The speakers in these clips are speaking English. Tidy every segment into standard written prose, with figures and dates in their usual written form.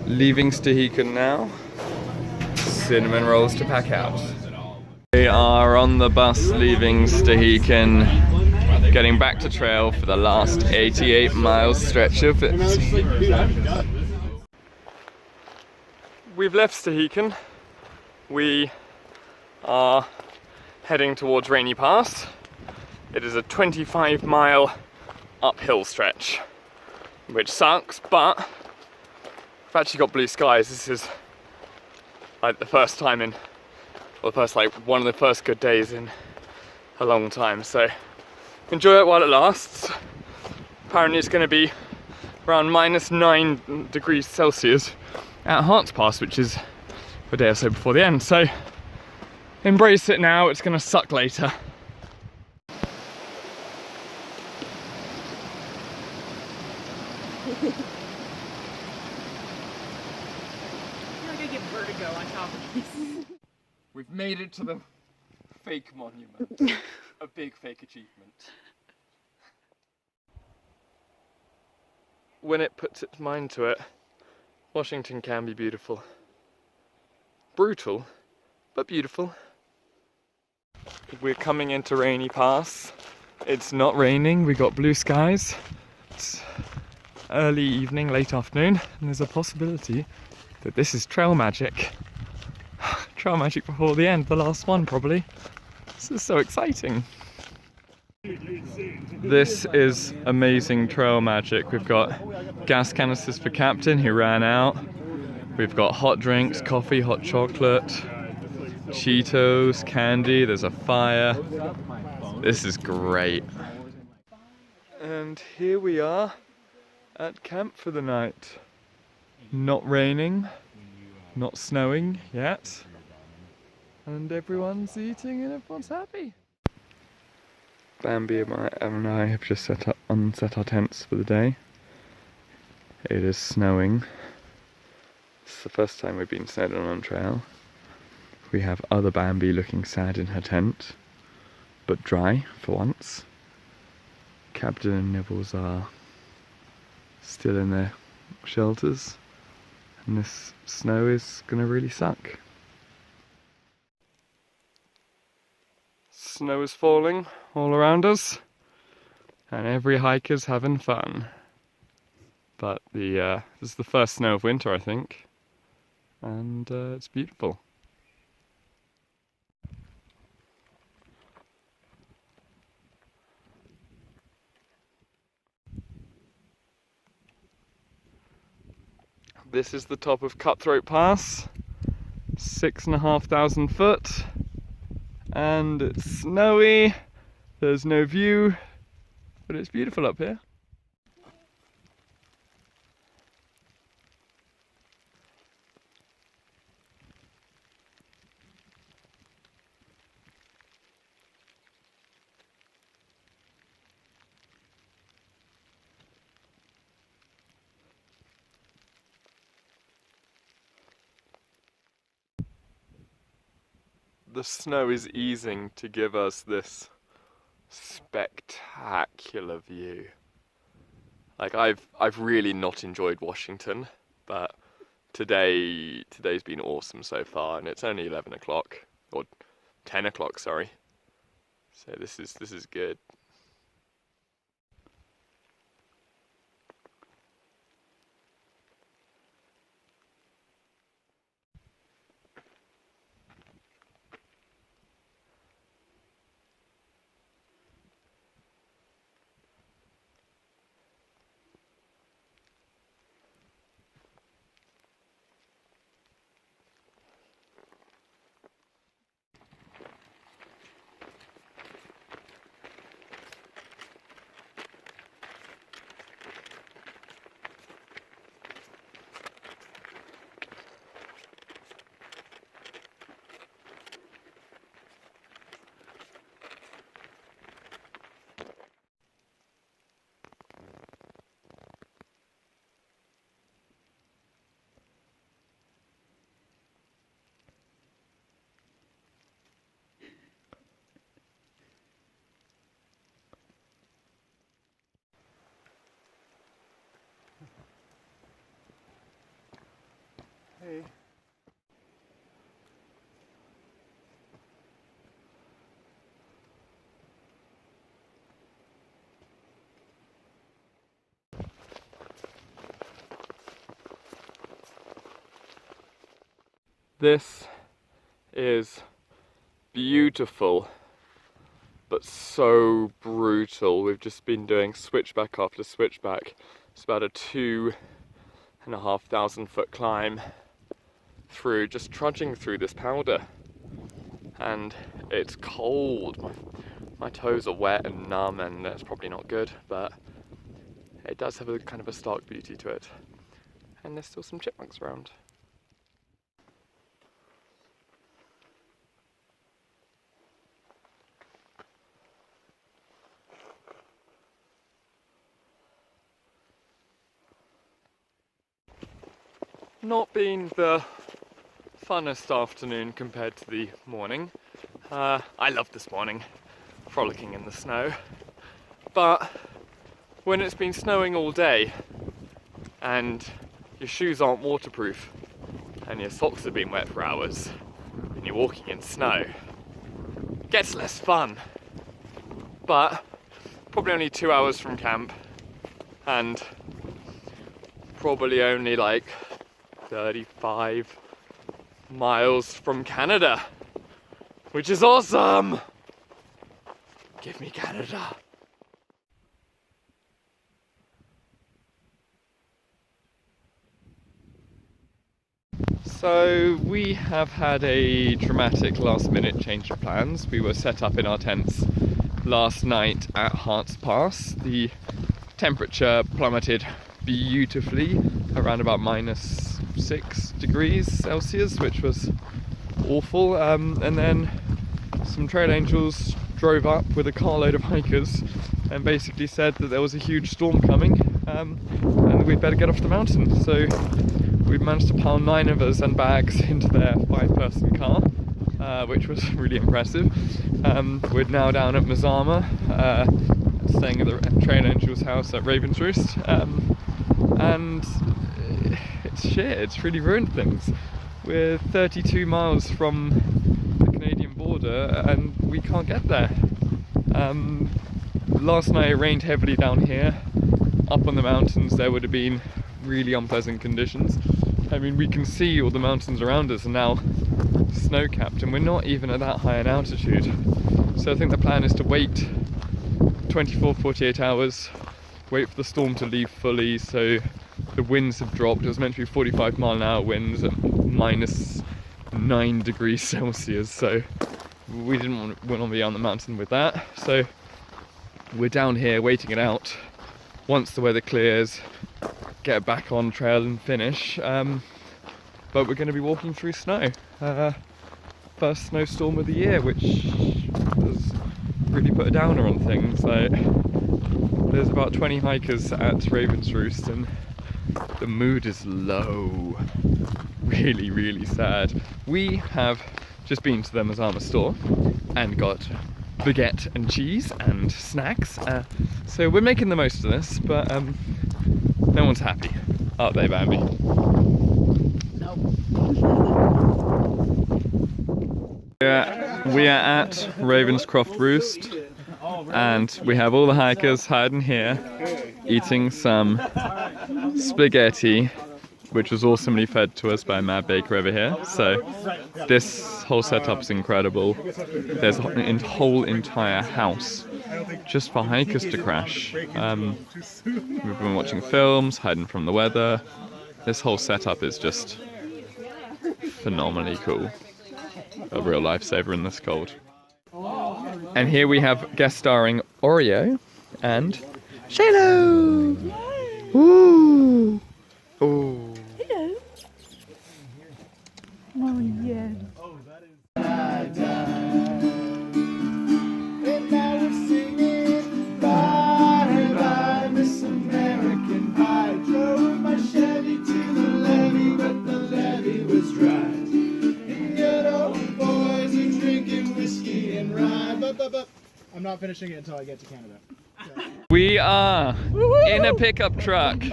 Leaving Stehekin now. Cinnamon rolls to pack out. We are on the bus leaving Stehekin, getting back to trail for the last 88 miles stretch of it. We've left Stehekin. We are heading towards Rainy Pass. It is a 25-mile uphill stretch, which sucks, but I've actually got blue skies. This is like the first time in, or one of the first good days in a long time, so enjoy it while it lasts. Apparently it's going to be around -9 degrees Celsius at Hearts Pass, which is a day or so before the end, so embrace it now, it's going to suck later. Vertigo on top of these. We've made it to the fake monument. A big fake achievement. When it puts its mind to it, Washington can be beautiful. Brutal, but beautiful. We're coming into Rainy Pass. It's not raining, we got blue skies. It's early evening, late afternoon, and there's a possibility that this is trail magic. Trail magic before the end, the last one probably. This is so exciting. This is amazing trail magic. We've got gas canisters for Captain, who ran out. We've got hot drinks, coffee, hot chocolate, Cheetos, candy, there's a fire. This is great. And here we are at camp for the night. Not raining, not snowing yet, and everyone's eating and everyone's happy. Bambi and I have just unset our tents for the day. It is snowing. It's the first time we've been snowed on trail. We have other Bambi looking sad in her tent, but dry for once. Captain and Nibbles are still in their shelters. And this snow is gonna really suck. Snow is falling all around us, and every hiker's having fun. But this is the first snow of winter, I think, and it's beautiful. This is the top of Cutthroat Pass, 6,500 foot, and it's snowy, there's no view, but it's beautiful up here. The snow is easing to give us this spectacular view. Like I've really not enjoyed Washington, but today's been awesome so far, and it's only 11 o'clock or 10 o'clock, sorry. So this is good. Hey. This is beautiful, but so brutal. We've just been doing switchback after switchback. It's about a 2,500 foot climb through, just trudging through this powder. And it's cold. My toes are wet and numb, and that's probably not good, but it does have a kind of a stark beauty to it. And there's still some chipmunks around. Not been the funnest afternoon compared to the morning. I love this morning, frolicking in the snow. But when it's been snowing all day and your shoes aren't waterproof and your socks have been wet for hours and you're walking in snow, it gets less fun. But probably only 2 hours from camp and probably only like 35 miles from Canada, which is awesome! Give me Canada! So we have had a dramatic last minute change of plans. We were set up in our tents last night at Hearts Pass. The temperature plummeted beautifully around about -6 degrees Celsius, which was awful. And then some trail angels drove up with a carload of hikers and basically said that there was a huge storm coming and we'd better get off the mountain. So we managed to pile 9 of us and bags into their 5-person car, which was really impressive. We're now down at Mazama, staying at the trail angels house at Raven's Roost. And it's shit, it's really ruined things. We're 32 miles from the Canadian border and we can't get there. Last night it rained heavily down here. Up on the mountains there would have been really unpleasant conditions. I mean, we can see all the mountains around us are now snow-capped and we're not even at that high an altitude. So I think the plan is to wait 24-48 hours, wait for the storm to leave fully. So the winds have dropped. It was meant to be 45-mile-an-hour winds at -9 degrees Celsius, so we didn't want to be on the mountain with that. So we're down here waiting it out. Once the weather clears, get back on trail and finish. But we're going to be walking through snow. First snowstorm of the year, which has really put a downer on things. Like, there's about 20 hikers at Raven's Roost and the mood is low. Really, really sad. We have just been to the Mazama store and got baguette and cheese and snacks. So we're making the most of this, but no one's happy. Are they, Bambi? Nope. We are at Ravenscroft Roost and we have all the hikers hiding here eating some spaghetti, which was awesomely fed to us by Mad Baker over here. So this whole setup is incredible. There's a whole entire house just for hikers to crash. We've been watching films, hiding from the weather. This whole setup is just phenomenally cool. A real lifesaver in this cold. And here we have guest starring Oreo and Shaylo! Ooh! Ooh! Hello. Oh yeah. And now we're singing bye bye Miss American Pie. Drove my Chevy to the levee, but the levee was dry. And good old boys are drinking whiskey and rye. But I'm not finishing it until I get to Canada. We are in a pickup truck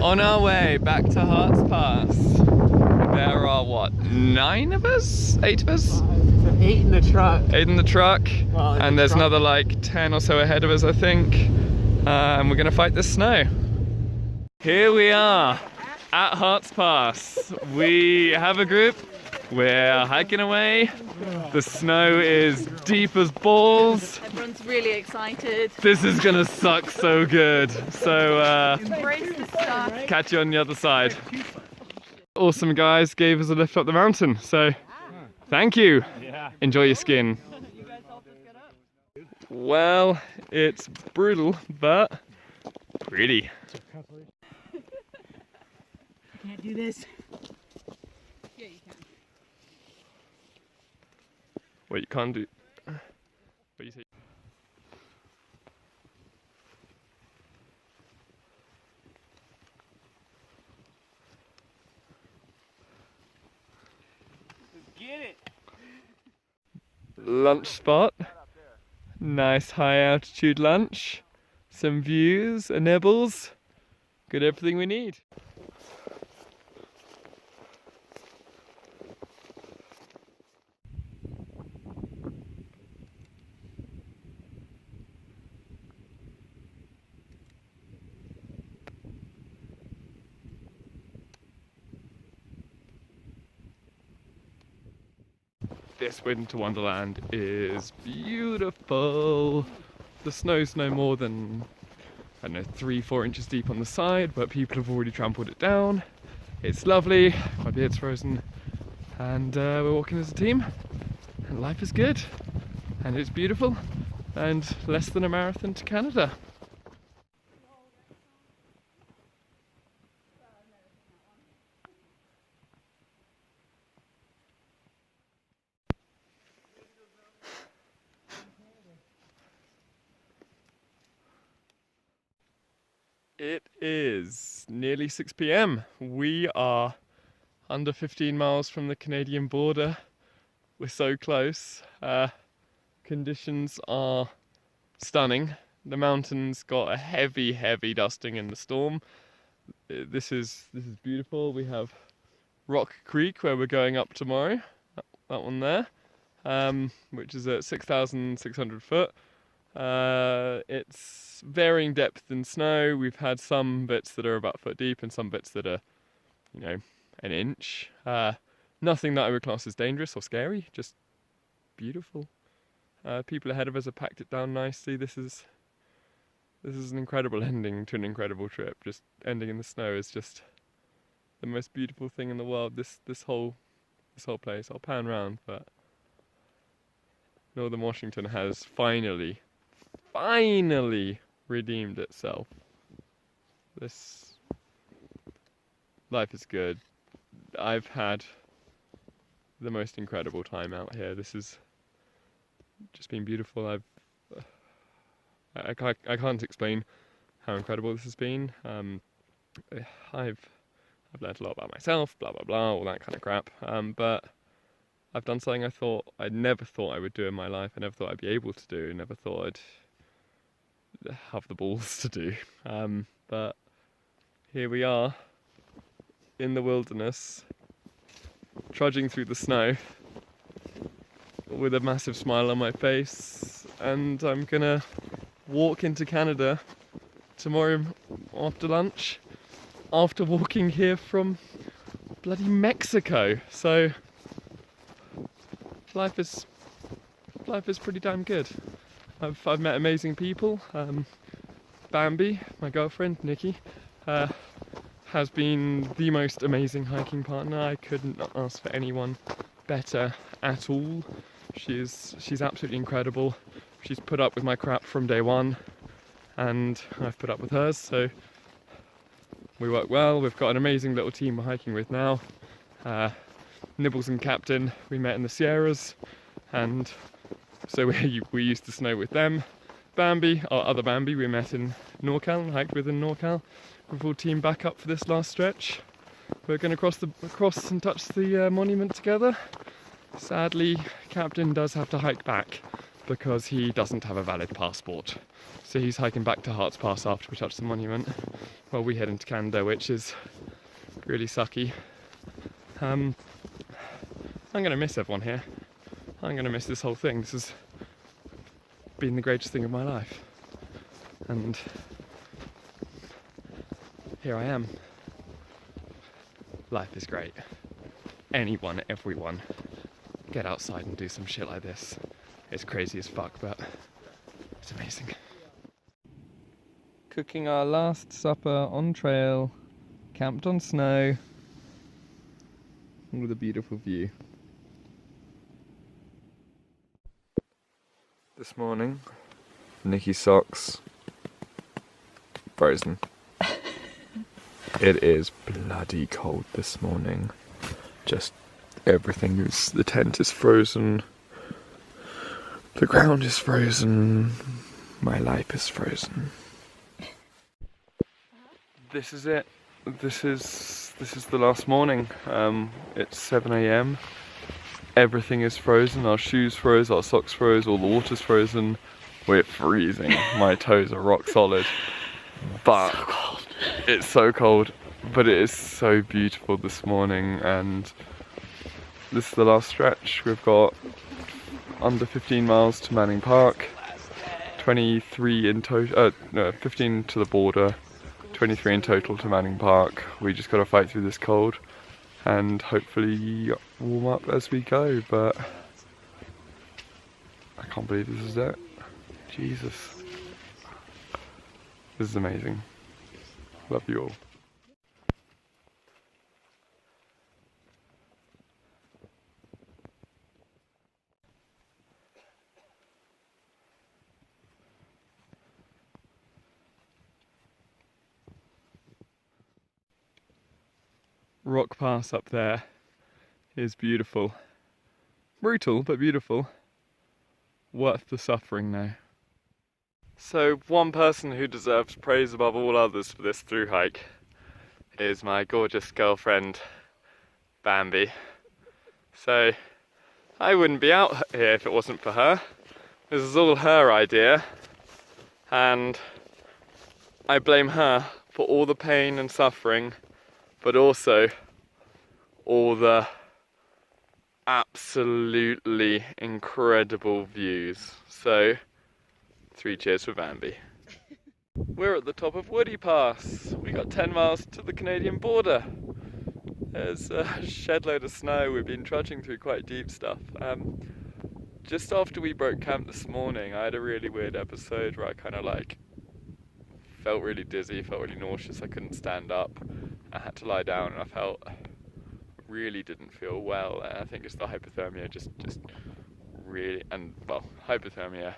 on our way back to Hearts Pass. There what, 9 of us? 8 of us? 8 in the truck. 8 in the truck. Well, And there's another like 10 or so ahead of us, I think. And we're gonna fight the snow. Here we are at Harts Pass. We have a group. We're hiking away. The snow is deep as balls. Everyone's really excited. This is gonna suck so good. So Embrace the stuff. catch you on the other side. Awesome guys gave us a lift up the mountain, so thank you. Enjoy your skiing. Well, it's brutal, but pretty. Can't do this. Yeah, you can. What you can't do. What you say? Get it. Lunch spot. Nice high altitude lunch. Some views, a nibbles. Got everything we need. This winter wonderland is beautiful. The snow's no more than, I don't know, 3-4 inches deep on the side, but people have already trampled it down. It's lovely, my beard's frozen, and we're walking as a team, and life is good, and it's beautiful, and less than a marathon to Canada. It is nearly 6 p.m. We are under 15 miles from the Canadian border. We're so close. Conditions are stunning. The mountains got a heavy dusting in the storm. This is beautiful. We have Rock Creek where we're going up tomorrow. That one there, which is at 6,600 foot. It's varying depth in snow. We've had some bits that are about a foot deep and some bits that are, you know, an inch. Nothing that I would class as dangerous or scary, just beautiful. People ahead of us have packed it down nicely. This is an incredible ending to an incredible trip. Just ending in the snow is just the most beautiful thing in the world. This whole place. I'll pan round, but Northern Washington has finally redeemed itself. This life is good. I've had the most incredible time out here. This has just been beautiful. I can't explain how incredible this has been. I've learned a lot about myself, blah blah blah, all that kind of crap. But I've done something I never thought I would do in my life. I never thought I'd be able to do. Never thought I'd have the balls to do. But here we are in the wilderness, trudging through the snow with a massive smile on my face, and I'm gonna walk into Canada tomorrow after lunch after walking here from bloody Mexico. So life is pretty damn good. I've met amazing people. Bambi, my girlfriend Nikki, has been the most amazing hiking partner. I couldn't ask for anyone better at all. She's absolutely incredible. She's put up with my crap from day one, and I've put up with hers. So we work well. We've got an amazing little team we're hiking with now. Nibbles and Captain, we met in the Sierras, and so we used to snow with them. Bambi, our other Bambi, we met in NorCal and hiked with in NorCal. We've all teamed back up for this last stretch. We're going to cross and touch the monument together. Sadly, Captain does have to hike back because he doesn't have a valid passport. So he's hiking back to Harts Pass after we touch the monument, while we head into Canada, which is really sucky. I'm gonna miss everyone here. I'm gonna miss this whole thing. This has been the greatest thing of my life. And here I am. Life is great. Anyone, everyone, get outside and do some shit like this. It's crazy as fuck, but it's amazing. Cooking our last supper on trail, camped on snow, with a beautiful view. This morning, Nikki's socks frozen. It is bloody cold this morning. Just everything is, the tent is frozen, the ground is frozen, my life is frozen. This is it. This is the last morning. It's 7 AM. Everything is frozen. Our shoes froze, our socks froze, all the water's frozen. We're freezing. My toes are rock solid. But so cold. It's so cold. But it is so beautiful this morning, and this is the last stretch. We've got under 15 miles to Manning Park, 23 in total, no, 15 to the border, 23 in total to Manning Park. We just got to fight through this cold and hopefully warm up as we go, but I can't believe this is it. Jesus. This is amazing. Love you all. Rock Pass up there is beautiful. Brutal, but beautiful. Worth the suffering now. So one person who deserves praise above all others for this through hike is my gorgeous girlfriend, Bambi. So I wouldn't be out here if it wasn't for her. This is all her idea, and I blame her for all the pain and suffering, but also all the absolutely incredible views. So, 3 cheers for Bambi. We're at the top of Woody Pass. We got 10 miles to the Canadian border. There's a shed load of snow. We've been trudging through quite deep stuff. Just after we broke camp this morning, I had a really weird episode where I kind of like felt really dizzy, felt really nauseous. I couldn't stand up. I had to lie down, and I really didn't feel well. And I think it's the hypothermia, just really, and well, hypothermia,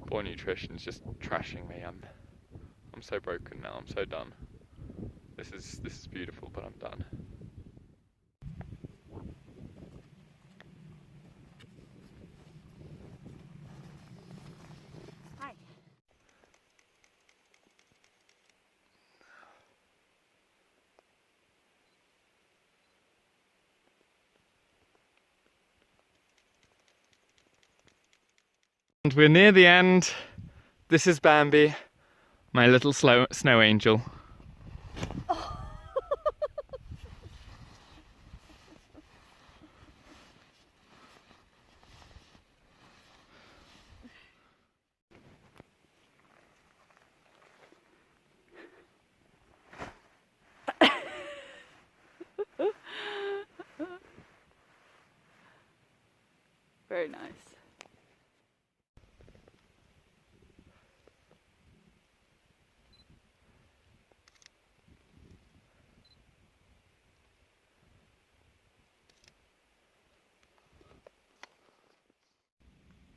poor nutrition is just trashing me. I'm so broken now. I'm so done. This is beautiful, but I'm done. And we're near the end. This is Bambi, my little snow angel. Very nice.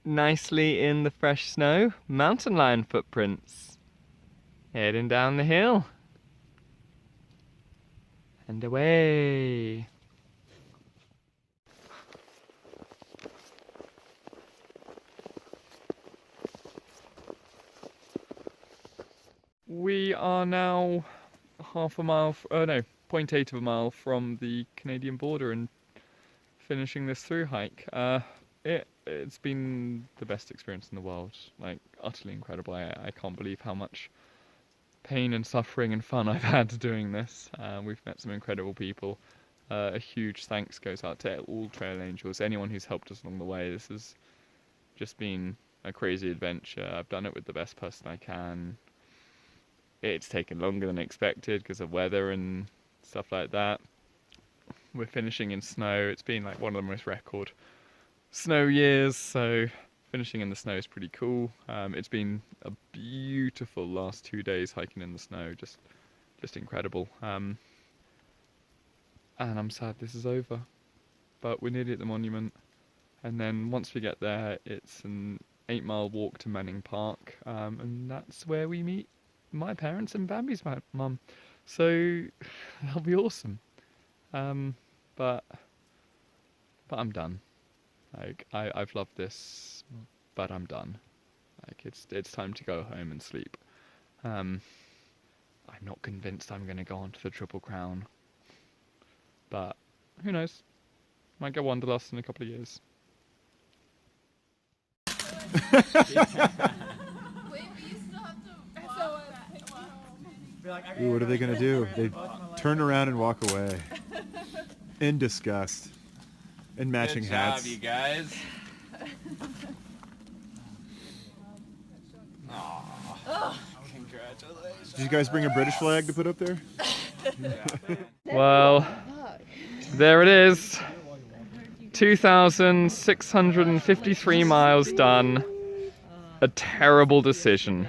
Nicely in the fresh snow, mountain lion footprints. Heading down the hill. And away. We are now half a mile, no, 0.8 of a mile from the Canadian border and finishing this through hike. It's been the best experience in the world, like utterly incredible. I can't believe how much pain and suffering and fun I've had doing this. We've met some incredible people, A huge thanks goes out to all trail angels, anyone who's helped us along the way. This has just been a crazy adventure. I've done it with the best person I can. It's taken longer than expected because of weather and stuff like that. We're finishing in snow. It's been like one of the most record snow years, so finishing in the snow is pretty cool. It's been a beautiful last 2 days hiking in the snow, just incredible. And I'm sad this is over, but we're nearly at the monument, and then once we get there, it's an 8-mile walk to Manning Park, and that's where we meet my parents and Bambi's mum. So that'll be awesome. But I'm done. Like I've loved this, but I'm done. Like it's time to go home and sleep. I'm not convinced I'm going to go on to the Triple Crown, but who knows? Might go Wanderlust in a couple of years. Ooh, what are they gonna do? They turn around and walk away in disgust, in matching Good hats. job, you guys. Congratulations. Did you guys bring a British flag to put up there? Well, there it is. 2,653 miles done. A terrible decision.